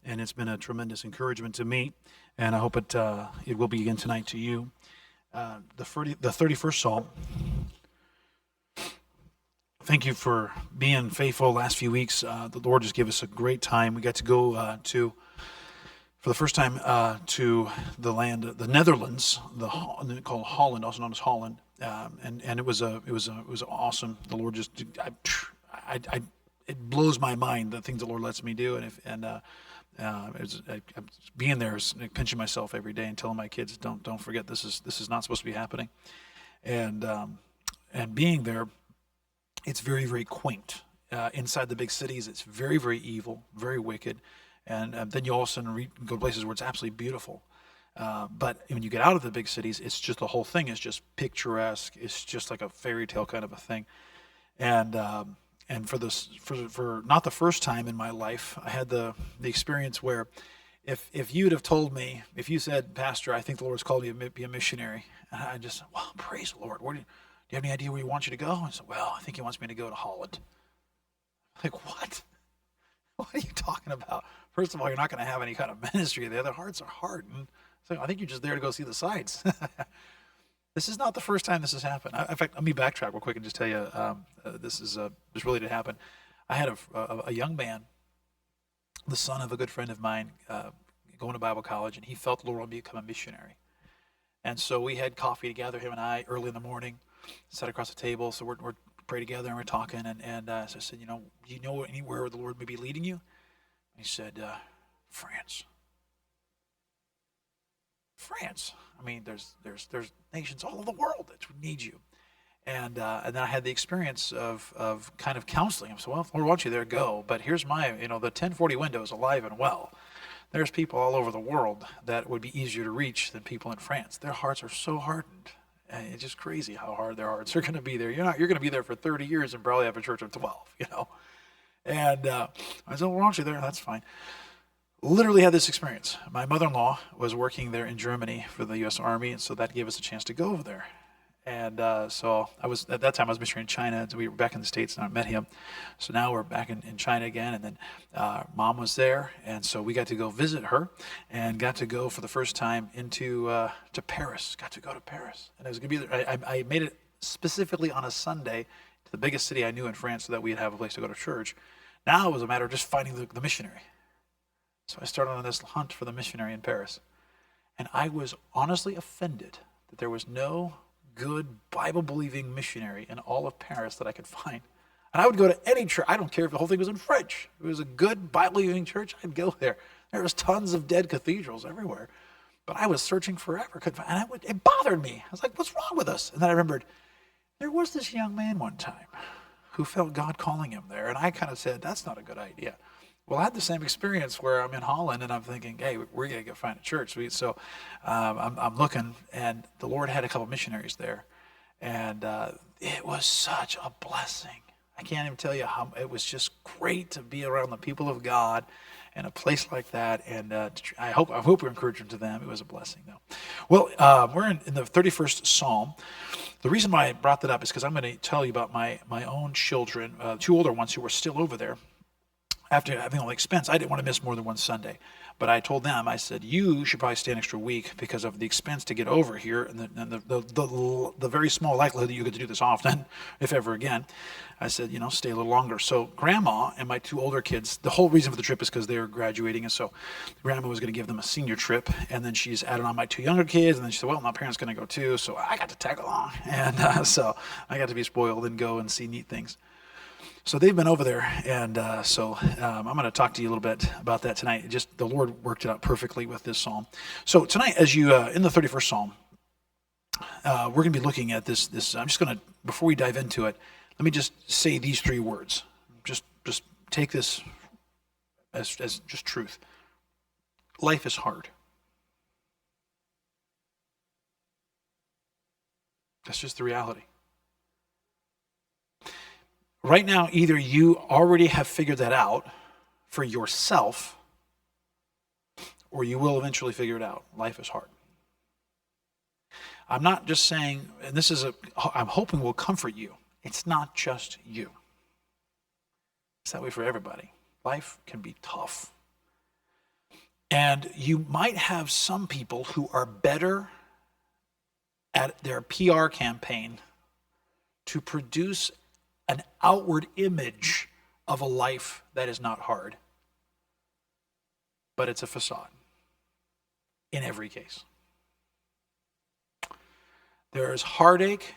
and it's been a tremendous encouragement to me, and I hope it will be again tonight to you. The 31st Psalm. Thank you for being faithful last few weeks. The Lord just gave us a great time. We got to go for the first time, to the land, the Netherlands, called Holland, also known as Holland, and it was awesome. The Lord just, it blows my mind the things the Lord lets me do, being there is pinching myself every day and telling my kids, don't forget, this is not supposed to be happening, and being there, it's very, very quaint. Inside the big cities, it's very, very evil, very wicked. And then you all of a sudden go to places where it's absolutely beautiful. But when you get out of the big cities, it's just the whole thing is just picturesque. It's just like a fairy tale kind of a thing. And for not the first time in my life, I had the experience where if you'd have told me, if you said, Pastor, I think the Lord's called you to be a missionary, and I just, well, praise the Lord. Do you have any idea where He wants you to go? I said, well, I think He wants me to go to Holland. Like, what? What are you talking about? First of all, you're not going to have any kind of ministry there. Their hearts are hardened. So I think you're just there to go see the sights. This is not the first time this has happened. In fact, let me backtrack real quick and just tell you, this really did happen. I had a young man, the son of a good friend of mine, going to Bible college, and he felt the Lord wanted me to become a missionary. And so we had coffee together, him and I, early in the morning, sat across the table. So we're pray together and we're talking. So I said, do you know anywhere where the Lord may be leading you? And he said, France. France. I mean, there's nations all over the world that need you. And then I had the experience of kind of counseling him. So, well, if the Lord wants you there, go. But here's the 1040 window is alive and well. There's people all over the world that would be easier to reach than people in France. Their hearts are so hardened. And it's just crazy how hard their hearts are going to be there. You're going to be there for 30 years and probably have a church of 12, And I said, well, why don't you there? That's fine. Literally had this experience. My mother-in-law was working there in Germany for the U.S. Army, and so that gave us a chance to go over there. And so at that time I was missionary in China. So we were back in the States, and I met him. So now we're back in China again, and then Mom was there, and so we got to go visit her, and got to go for the first time to Paris. Got to go to Paris, and I was going to be there. I made it specifically on a Sunday to the biggest city I knew in France, so that we'd have a place to go to church. Now it was a matter of just finding the missionary. So I started on this hunt for the missionary in Paris, and I was honestly offended that there was no good Bible-believing missionary in all of Paris that I could find. And I would go to any church. I don't care if the whole thing was in French. If it was a good Bible-believing church, I'd go there. There was tons of dead cathedrals everywhere. But I was searching forever. And it bothered me. I was like, what's wrong with us? And then I remembered, there was this young man one time who felt God calling him there. And I kind of said, that's not a good idea. Well, I had the same experience where I'm in Holland, and I'm thinking, hey, we're going to go find a church. I'm looking, and the Lord had a couple missionaries there, and it was such a blessing. I can't even tell you how it was just great to be around the people of God in a place like that, and I hope we're encouraging to them. It was a blessing, though. Well, we're in the 31st Psalm. The reason why I brought that up is because I'm going to tell you about my own children, two older ones who were still over there. After having all the expense, I didn't want to miss more than one Sunday. But I told them, I said, you should probably stay an extra week because of the expense to get over here and the very small likelihood that you get to do this often, if ever again. I said, stay a little longer. So Grandma and my two older kids, the whole reason for the trip is because they were graduating. And so Grandma was going to give them a senior trip. And then she's added on my two younger kids. And then she said, well, my parents going to go too. So I got to tag along. And so I got to be spoiled and go and see neat things. So they've been over there, and I'm going to talk to you a little bit about that tonight. Just the Lord worked it out perfectly with this psalm. So tonight, as you in the 31st Psalm, we're going to be looking at this. I'm just going to, before we dive into it, let me just say these three words. Just take this as just truth. Life is hard. That's just the reality. Right now, either you already have figured that out for yourself, or you will eventually figure it out. Life is hard. I'm not just saying, and I'm hoping will comfort you. It's not just you. It's that way for everybody. Life can be tough. And you might have some people who are better at their PR campaign to produce an outward image of a life that is not hard, but it's a facade in every case. There is heartache,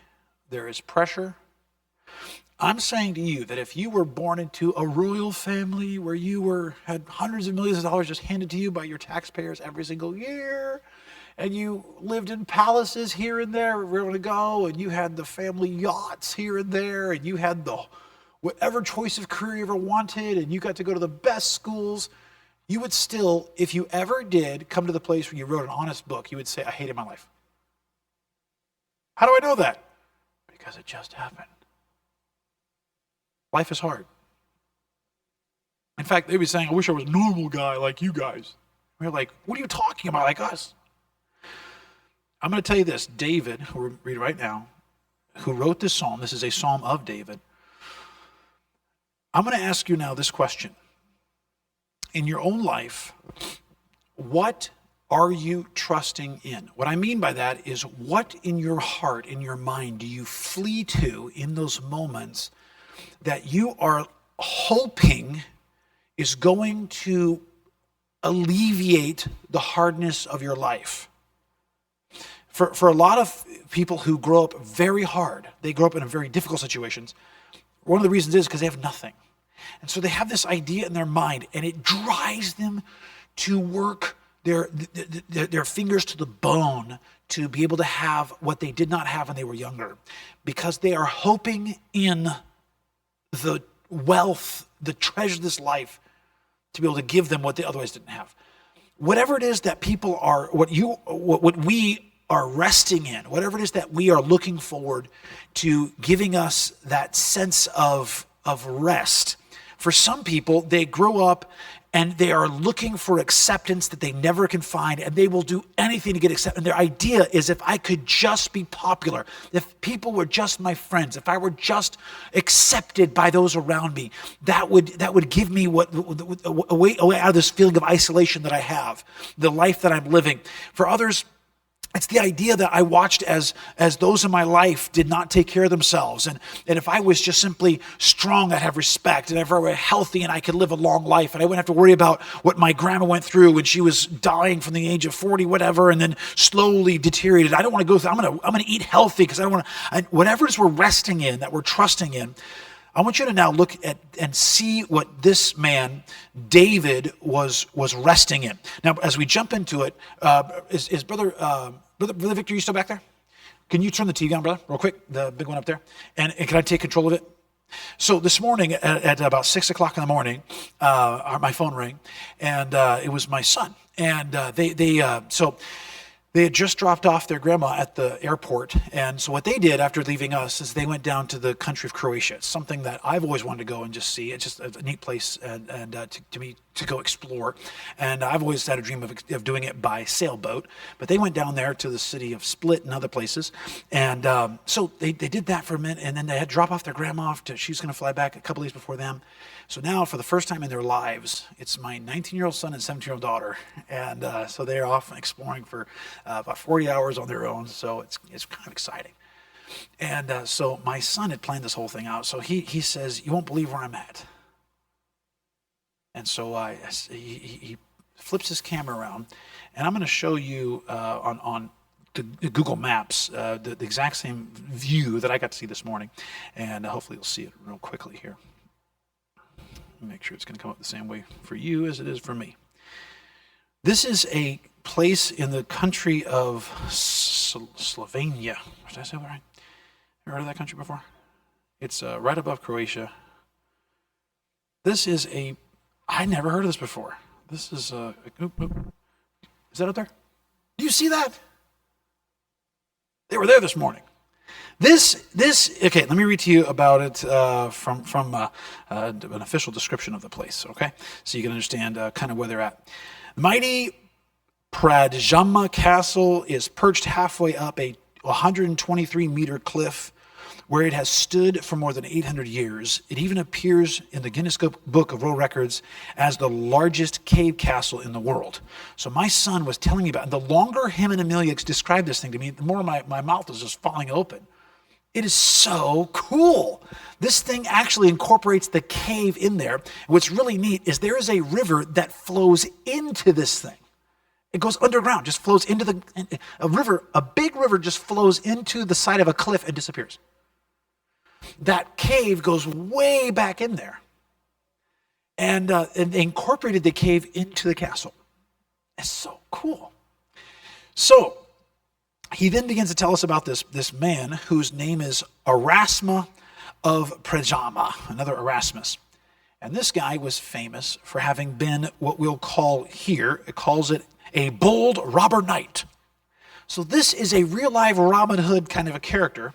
there is pressure. I'm saying to you that if you were born into a royal family where you had hundreds of millions of dollars just handed to you by your taxpayers every single year, and you lived in palaces here and there wherever to go, and you had the family yachts here and there, and you had the whatever choice of career you ever wanted, and you got to go to the best schools, you would still, if you ever did come to the place where you wrote an honest book, you would say, I hated my life. How do I know that? Because it just happened. Life is hard. In fact, they'd be saying, I wish I was a normal guy like you guys. We're like, what are you talking about, like us? I'm going to tell you this. David, who we're reading right now, who wrote this psalm, this is a psalm of David. I'm going to ask you now this question. In your own life, what are you trusting in? What I mean by that is, what in your heart, in your mind, do you flee to in those moments that you are hoping is going to alleviate the hardness of your life? For a lot of people who grow up very hard, they grow up in very difficult situations, one of the reasons is because they have nothing. And so they have this idea in their mind, and it drives them to work their fingers to the bone to be able to have what they did not have when they were younger, because they are hoping in the wealth, the treasure of this life, to be able to give them what they otherwise didn't have. Whatever it is that people are, what we are resting in, whatever it is that we are looking forward to giving us that sense of rest. For some people, they grow up and they are looking for acceptance that they never can find, and they will do anything to get accepted. And their idea is, if I could just be popular, if people were just my friends, if I were just accepted by those around me, that would give me a way out of this feeling of isolation that I have, the life that I'm living. For others, it's the idea that I watched as those in my life did not take care of themselves. And if I was just simply strong, I'd have respect. And if I were healthy and I could live a long life, and I wouldn't have to worry about what my grandma went through when she was dying from the age of 40, whatever, and then slowly deteriorated. I don't want to go through, I'm going to eat healthy because I don't want to, whatever it is we're resting in, that we're trusting in, I want you to now look at and see what this man, David, was resting in. Now, as we jump into it, is Brother Victor, you still back there? Can you turn the TV on, brother, real quick, the big one up there? And can I take control of it? So this morning at about 6 o'clock in the morning, my phone rang, and it was my son. And they had just dropped off their grandma at the airport. And so what they did after leaving us is they went down to the country of Croatia. It's something that I've always wanted to go and just see. It's just a neat place and to go explore. And I've always had a dream of doing it by sailboat. But they went down there to the city of Split and other places. And so they did that for a minute. And then they had to drop off their grandma. She's going to fly back a couple days before them. So now, for the first time in their lives, it's my 19-year-old son and 17-year-old daughter. And so they're off exploring for about 40 hours on their own. So it's kind of exciting. And so my son had planned this whole thing out. So he says, you won't believe where I'm at. And so he flips his camera around. And I'm going to show you on the Google Maps the exact same view that I got to see this morning. And hopefully you'll see it real quickly here. Make sure it's going to come up the same way for you as it is for me. This is a place in the country of Slovenia. Did I say that right? Ever heard of that country before? It's right above Croatia. This is I never heard of this before. This is is that up there? Do you see that? They were there this morning. This okay, let me read to you about it from an official description of the place, okay? So you can understand kind of where they're at. Mighty Pradjama Castle is perched halfway up a 123-meter cliff where it has stood for more than 800 years. It even appears in the Guinness Book of World Records as the largest cave castle in the world. So my son was telling me about it. The longer him and Amelia described this thing to me, the more my mouth was just falling open. It is so cool. This thing actually incorporates the cave in there. What's really neat is there is a river that flows into this thing. It goes underground, just flows into a big river just flows into the side of a cliff and disappears. That cave goes way back in there. And they incorporated the cave into the castle. It's so cool. So he then begins to tell us about this man whose name is Erasmus of Prejama, another Erasmus. And this guy was famous for having been what we'll call here, it calls it a bold robber knight. So this is a real live Robin Hood kind of a character.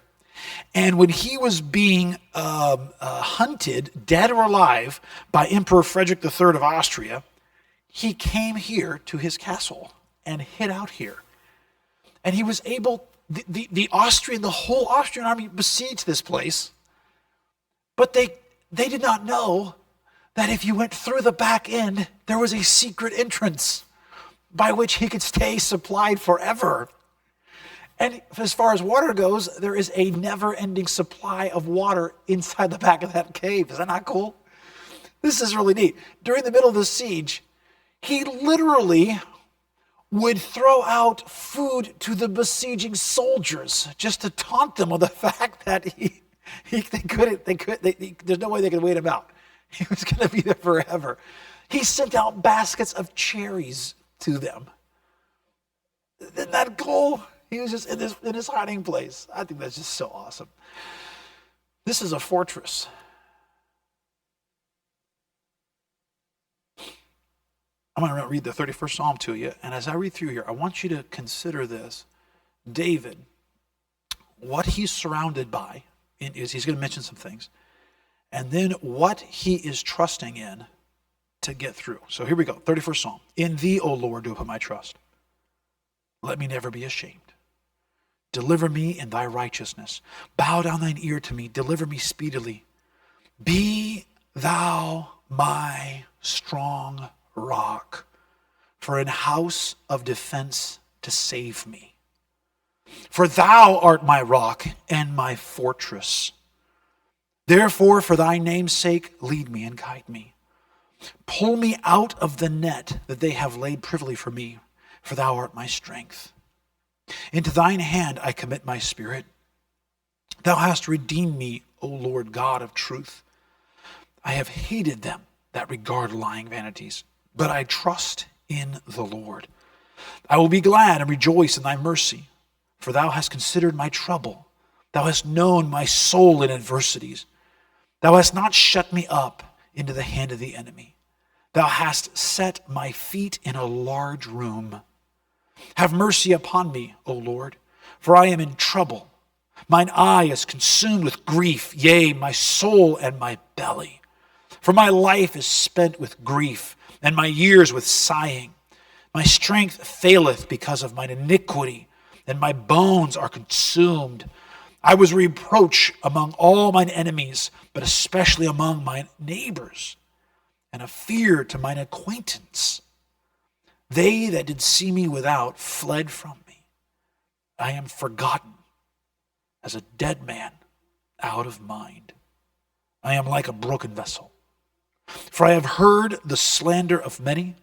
And when he was being hunted, dead or alive, by Emperor Frederick III of Austria, he came here to his castle and hid out here. And he was able, the whole Austrian army besieged this place, but they did not know that if you went through the back end, there was a secret entrance by which he could stay supplied forever. And as far as water goes, there is a never-ending supply of water inside the back of that cave. Is that not cool? This is really neat. During the middle of the siege, he literally would throw out food to the besieging soldiers just to taunt them with the fact that there's no way they could wait him out. He was going to be there forever. He sent out baskets of cherries to them. Isn't that cool? He was just in his hiding place. I think that's just so awesome. This is a fortress. I'm going to read the 31st Psalm to you, and as I read through here, I want you to consider this. David, what he's surrounded by, is he's going to mention some things, and then what he is trusting in to get through. So here we go, 31st Psalm. In thee, O Lord, do I put my trust. Let me never be ashamed. Deliver me in thy righteousness. Bow down thine ear to me. Deliver me speedily. Be thou my strong rock, for an house of defense to save me. For thou art my rock and my fortress. Therefore, for thy name's sake, lead me and guide me. Pull me out of the net that they have laid privily for me, for thou art my strength. Into thine hand I commit my spirit. Thou hast redeemed me, O Lord God of truth. I have hated them that regard lying vanities, but I trust in the Lord. I will be glad and rejoice in thy mercy, for thou hast considered my trouble. Thou hast known my soul in adversities. Thou hast not shut me up into the hand of the enemy. Thou hast set my feet in a large room. Have mercy upon me, O Lord, for I am in trouble. Mine eye is consumed with grief, yea, my soul and my belly. For my life is spent with grief, and my years with sighing. My strength faileth because of mine iniquity, and my bones are consumed. I was reproach among all mine enemies, but especially among my neighbors, and a fear to mine acquaintance. They that did see me without fled from me. I am forgotten as a dead man out of mind. I am like a broken vessel. For I have heard the slander of many.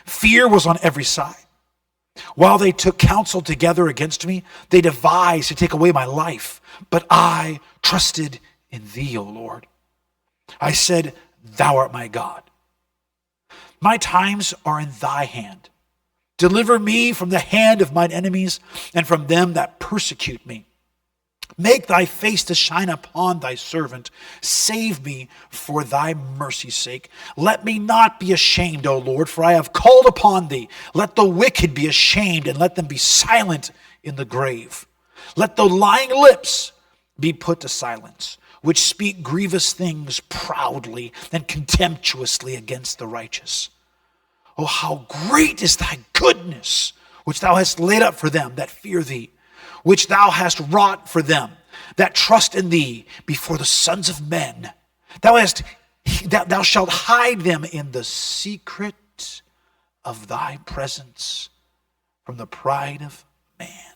Fear was on every side. While they took counsel together against me, they devised to take away my life. But I trusted in thee, O Lord. I said, thou art my God. My times are in thy hand. Deliver me from the hand of mine enemies and from them that persecute me. Make thy face to shine upon thy servant. Save me for thy mercy's sake. Let me not be ashamed, O Lord, for I have called upon thee. Let the wicked be ashamed, and let them be silent in the grave. Let the lying lips be put to silence, which speak grievous things proudly and contemptuously against the righteous. Oh, how great is thy goodness, which thou hast laid up for them that fear thee, which thou hast wrought for them. that trust in thee before the sons of men. Thou shalt hide them in the secret of thy presence from the pride of man.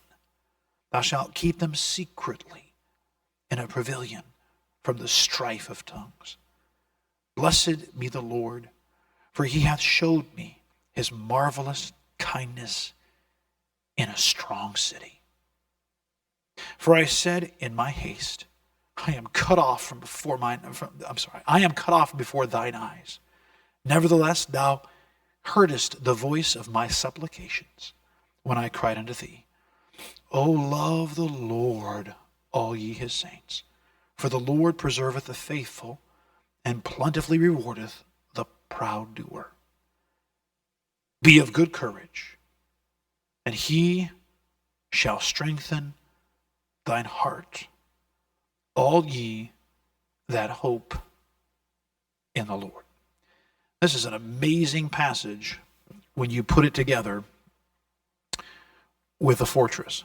Thou shalt keep them secretly in a pavilion from the strife of tongues. Blessed be the Lord, for he hath showed me his marvelous kindness in a strong city. For I said in my haste, I am cut off from before thine eyes. Nevertheless, thou heardest the voice of my supplications when I cried unto thee. O love the Lord, all ye his saints. For the Lord preserveth the faithful, and plentifully rewardeth the proud doer. Be of good courage, and he shall strengthen thine heart, all ye that hope in the Lord. This is an amazing passage when you put it together with the fortress.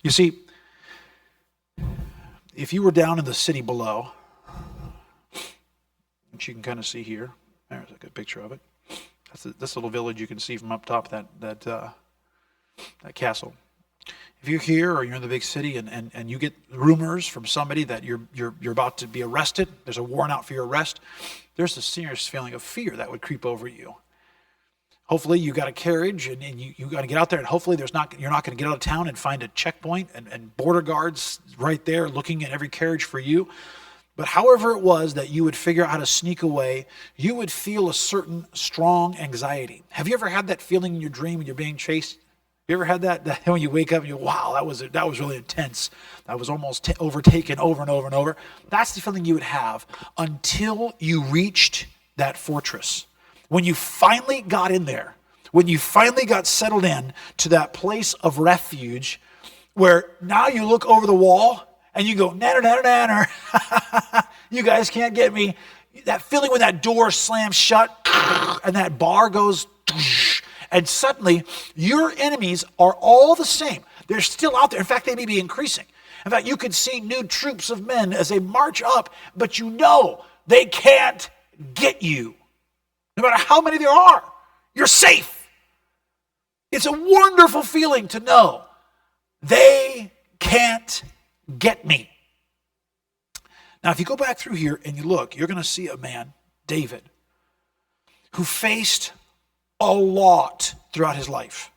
You see, if you were down in the city below, which you can kind of see here, there's a good picture of it. That's this little village you can see from up top, that castle. If you're here or you're in the big city and you get rumors from somebody that you're about to be arrested, there's a warrant out for your arrest, there's a serious feeling of fear that would creep over you. Hopefully you got a carriage and you got to get out there, and hopefully you're not going to get out of town and find a checkpoint and border guards right there looking at every carriage for you. But however it was that you would figure out how to sneak away, you would feel a certain strong anxiety. Have you ever had that feeling in your dream when you're being chased? You ever had that when you wake up and you go, wow, that was really intense. That was almost overtaken over and over and over. That's the feeling you would have until you reached that fortress. When you finally got in there, when you finally got settled in to that place of refuge, where now you look over the wall and you go, nanner, nanner, nanner. You guys can't get me. That feeling when that door slams shut and that bar goes, and suddenly your enemies are all the same. They're still out there. In fact, they may be increasing. In fact, you could see new troops of men as they march up, but you know they can't get you. No matter how many there are, you're safe. It's a wonderful feeling to know they can't get me. Now, if you go back through here and you look, you're going to see a man, David, who faced a lot throughout his life.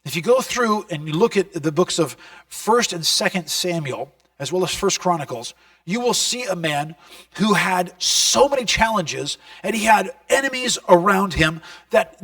If you go through and you look at the books of 1st and 2nd Samuel, as well as 1st Chronicles, you will see a man who had so many challenges, and he had enemies around him that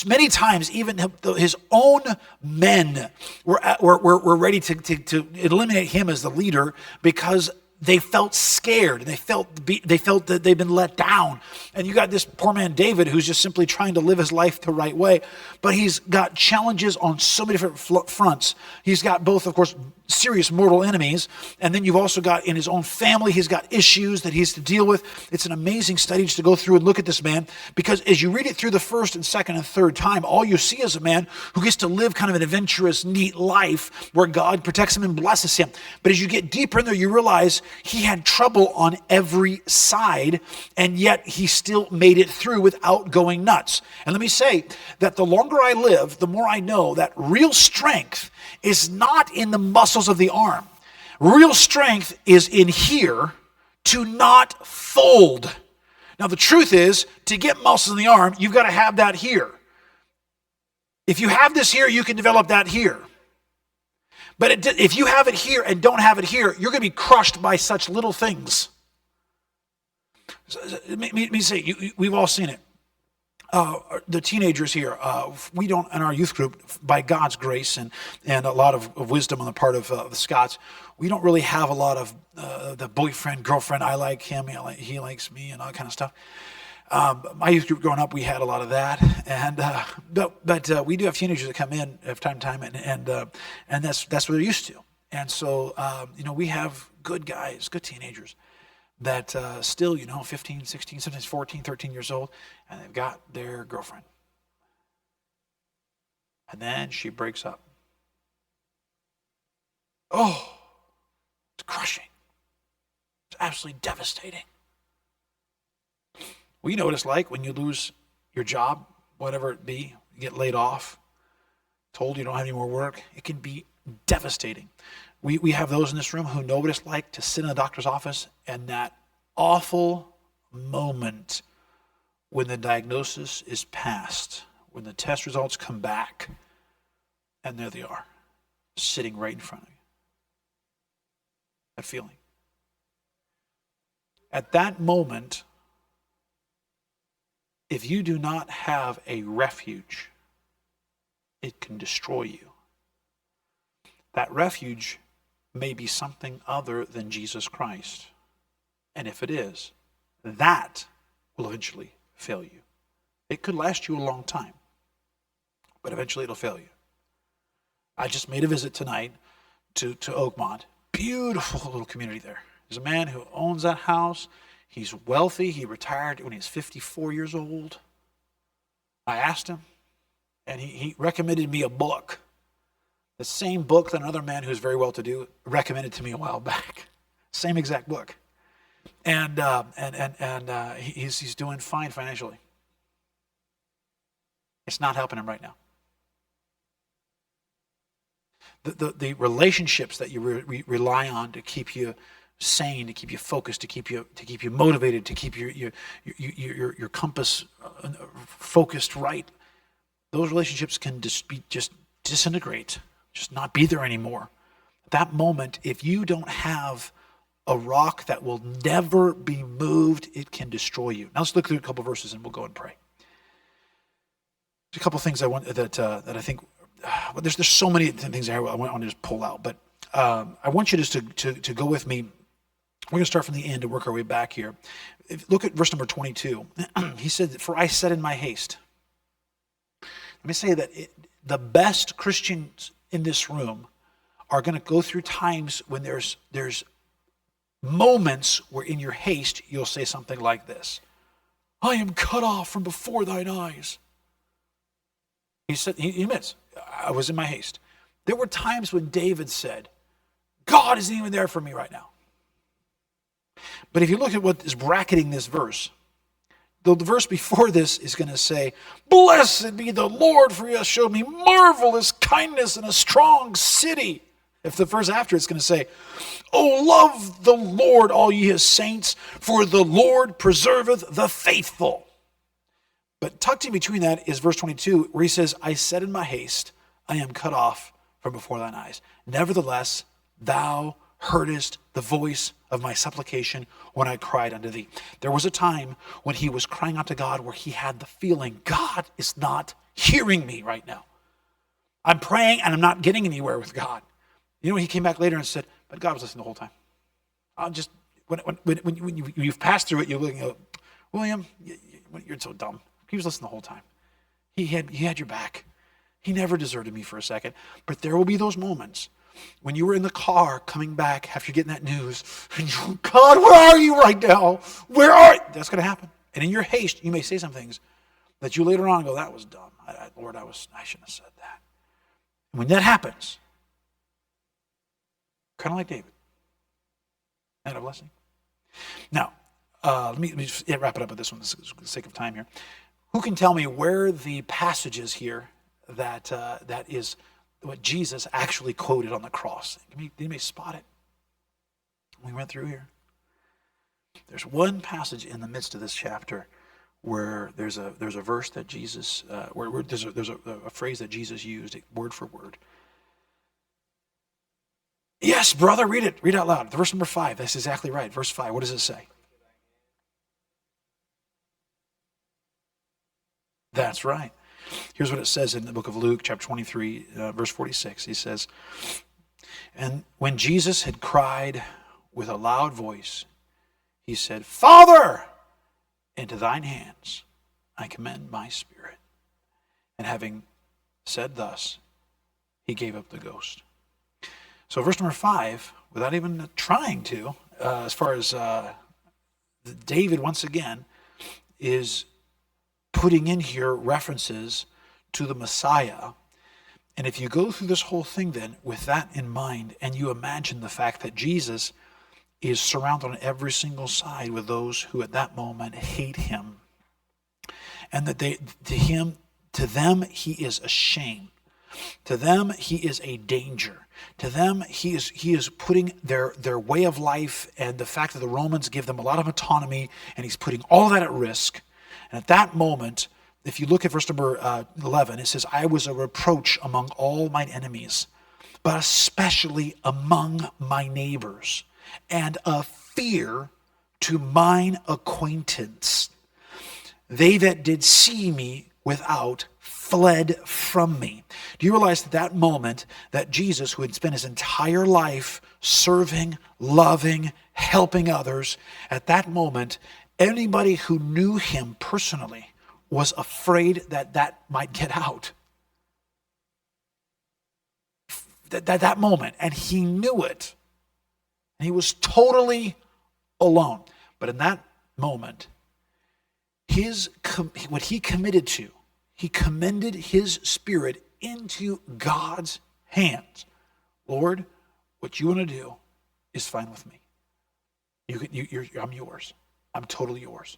many times even his own men were ready to eliminate him as the leader because they felt scared and they felt that they've been let down. And you got this poor man David who's just simply trying to live his life the right way, but he's got challenges on so many different fronts. He's got both, of course, serious mortal enemies, and then you've also got in his own family, he's got issues that he has to deal with. It's an amazing study just to go through and look at this man, because as you read it through the first and second and third time, all you see is a man who gets to live kind of an adventurous, neat life where God protects him and blesses him. But as you get deeper in there, you realize he had trouble on every side, and yet he still made it through without going nuts. And let me say that the longer I live, the more I know that real strength is not in the muscles of the arm. Real strength is in here to not fold. Now, the truth is, to get muscles in the arm, you've got to have that here. If you have this here, you can develop that here. But if you have it here and don't have it here, you're going to be crushed by such little things. Let me say, we've all seen it. The teenagers here, we don't, in our youth group, by God's grace and a lot of wisdom on the part of the Scots, we don't really have a lot of the boyfriend, girlfriend, I like him, he likes me, and all that kind of stuff. My youth group growing up, we had a lot of that, and but we do have teenagers that come in from time to time, and that's what they're used to. And so, we have good guys, good teenagers that still, 15, 16, sometimes 14, 13 years old, and they've got their girlfriend. And then she breaks up. Oh, it's crushing. It's absolutely devastating. Well, you know what it's like when you lose your job, whatever it be, you get laid off, told you don't have any more work. It can be devastating. We have those in this room who know what it's like to sit in a doctor's office and that awful moment when the diagnosis is passed, when the test results come back, and there they are, sitting right in front of you. That feeling. At that moment, if you do not have a refuge, it can destroy you. That refuge may be something other than Jesus Christ. And if it is, that will eventually fail you. It could last you a long time, but eventually it'll fail you. I just made a visit tonight to Oakmont. Beautiful little community there. There's a man who owns that house. He's wealthy. He retired when he was 54 years old. I asked him, and he recommended me a book. The same book that another man who's very well-to-do recommended to me a while back. Same exact book. And he's doing fine financially. It's not helping him right now. The relationships that you rely on to keep you sane, to keep you focused, to keep you motivated, to keep your compass focused right, those relationships can just disintegrate, just not be there anymore. At that moment, if you don't have a rock that will never be moved, it can destroy you. Now let's look through a couple verses and we'll go and pray. There's a couple things I want that I think. Well, there's so many things I want to just pull out, but I want you just to go with me. We're going to start from the end and work our way back here. Look at verse number 22. He said, "For I said in my haste." Let me say that the best Christians in this room are going to go through times when there's moments where in your haste you'll say something like this: "I am cut off from before thine eyes." He said, he admits, I was in my haste. There were times when David said, God isn't even there for me right now. But if you look at what is bracketing this verse, the verse before this is going to say, "Blessed be the Lord, for he has showed me marvelous kindness in a strong city." If the verse after it's going to say, "Oh, love the Lord, all ye his saints, for the Lord preserveth the faithful." But tucked in between that is verse 22, where he says, "I said in my haste, I am cut off from before thine eyes. Nevertheless, thou heardest the voice of my supplication when I cried unto thee." There was a time when he was crying out to God where he had the feeling, God is not hearing me right now. I'm praying and I'm not getting anywhere with God. You know, he came back later and said, but God was listening the whole time. I'll just, when you've passed through it, you're looking at, William, you're so dumb. He was listening the whole time. He had your back. He never deserted me for a second. But there will be those moments when you were in the car coming back after getting that news, and you, God, where are you right now? Where are you? That's going to happen. And in your haste, you may say some things that you later on go, that was dumb. Lord, I shouldn't have said that. And when that happens, kind of like David, and a blessing. Now, let me just wrap it up with this one for the sake of time here. Who can tell me where the passage is here that is what Jesus actually quoted on the cross? Did anybody spot it? We went through here. There's one passage in the midst of this chapter where there's a verse that Jesus, where there's a phrase that Jesus used, word for word. Yes, brother, read it. Read out loud. Verse number 5. That's exactly right. Verse 5. What does it say? That's right. Here's what it says in the book of Luke, chapter 23, verse 46. He says, "And when Jesus had cried with a loud voice, he said, Father, into thine hands I commend my spirit. And having said thus, he gave up the ghost." So verse number 5, without even trying to, as far as David once again is putting in here references to the Messiah. And if you go through this whole thing then with that in mind, and you imagine the fact that Jesus is surrounded on every single side with those who at that moment hate him, and that to them he is a shame. To them he is a danger. To them he is putting their way of life and the fact that the Romans give them a lot of autonomy, and he's putting all that at risk. And at that moment, if you look at verse number 11, it says, I was a reproach among all mine enemies, but especially among my neighbors, and a fear to mine acquaintance. They that did see me without fled from me. Do you realize that moment that Jesus, who had spent his entire life serving, loving, helping others, at that moment, anybody who knew him personally was afraid that might get out. That moment, and he knew it. And he was totally alone. But in that moment, what he committed to, he commended his spirit into God's hands. Lord, what you want to do is fine with me. I'm yours. I'm totally yours.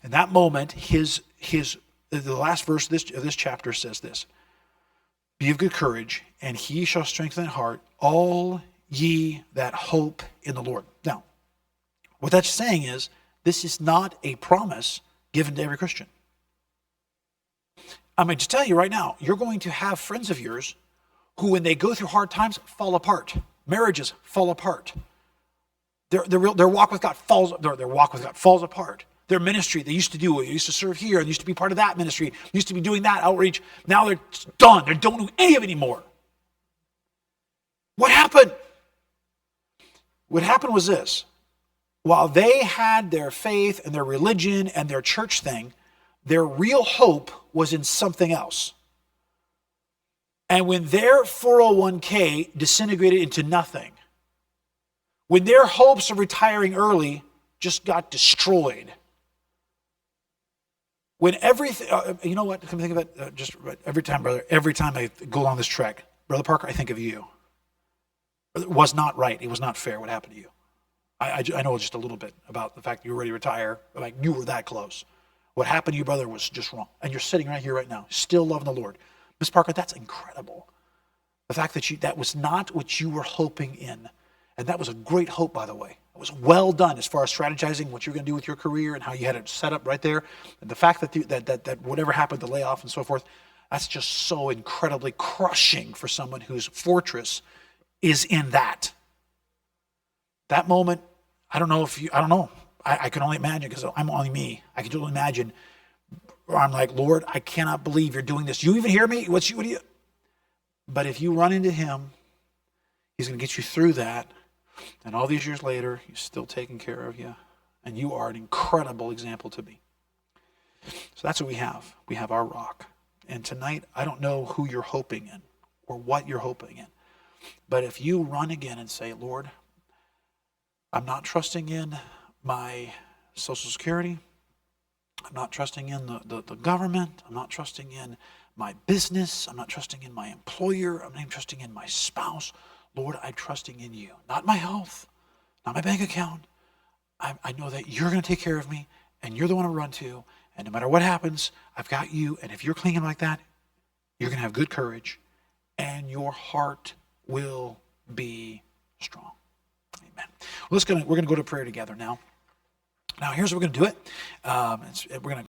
In that moment, the last verse of this chapter says this: Be of good courage, and he shall strengthen heart all ye that hope in the Lord. Now, what that's saying is, this is not a promise given to every Christian. I'm going to tell you right now, you're going to have friends of yours who, when they go through hard times, fall apart. Marriages fall apart. Their walk with God falls apart. Their ministry, they used to serve here, and used to be part of that ministry, used to be doing that outreach. Now they're done. They don't do any of it anymore. What happened? What happened was this. While they had their faith and their religion and their church thing, their real hope was in something else. And when their 401k disintegrated into nothing, when their hopes of retiring early just got destroyed, when everything, you know what, come think of it, just every time, brother, every time I go along this trek, Brother Parker, I think of you. It was not right. It was not fair what happened to you. I know just a little bit about the fact that you were ready to retire, like you were that close. What happened to you, brother, was just wrong. And you're sitting right here right now, still loving the Lord. Miss Parker, that's incredible. The fact that that was not what you were hoping in. And that was a great hope, by the way. It was well done as far as strategizing what you're going to do with your career and how you had it set up right there. And the fact that whatever happened, the layoff and so forth, that's just so incredibly crushing for someone whose fortress is in that. That moment, I don't know. I can only imagine, because I'm only me. I can only imagine where I'm like, Lord, I cannot believe you're doing this. You even hear me? What do you? But if you run into him, he's going to get you through that. And all these years later, he's still taking care of you. And you are an incredible example to me. So that's what we have. We have our rock. And tonight, I don't know who you're hoping in or what you're hoping in. But if you run again and say, Lord, I'm not trusting in my Social Security. I'm not trusting in the government. I'm not trusting in my business. I'm not trusting in my employer. I'm not even trusting in my spouse. Lord, I'm trusting in you. Not my health, not my bank account. I know that you're going to take care of me, and you're the one to run to. And no matter what happens, I've got you. And if you're clinging like that, you're going to have good courage, and your heart will be strong. Amen. Well, we're going to go to prayer together now. Now, here's what we're going to do it. We're going to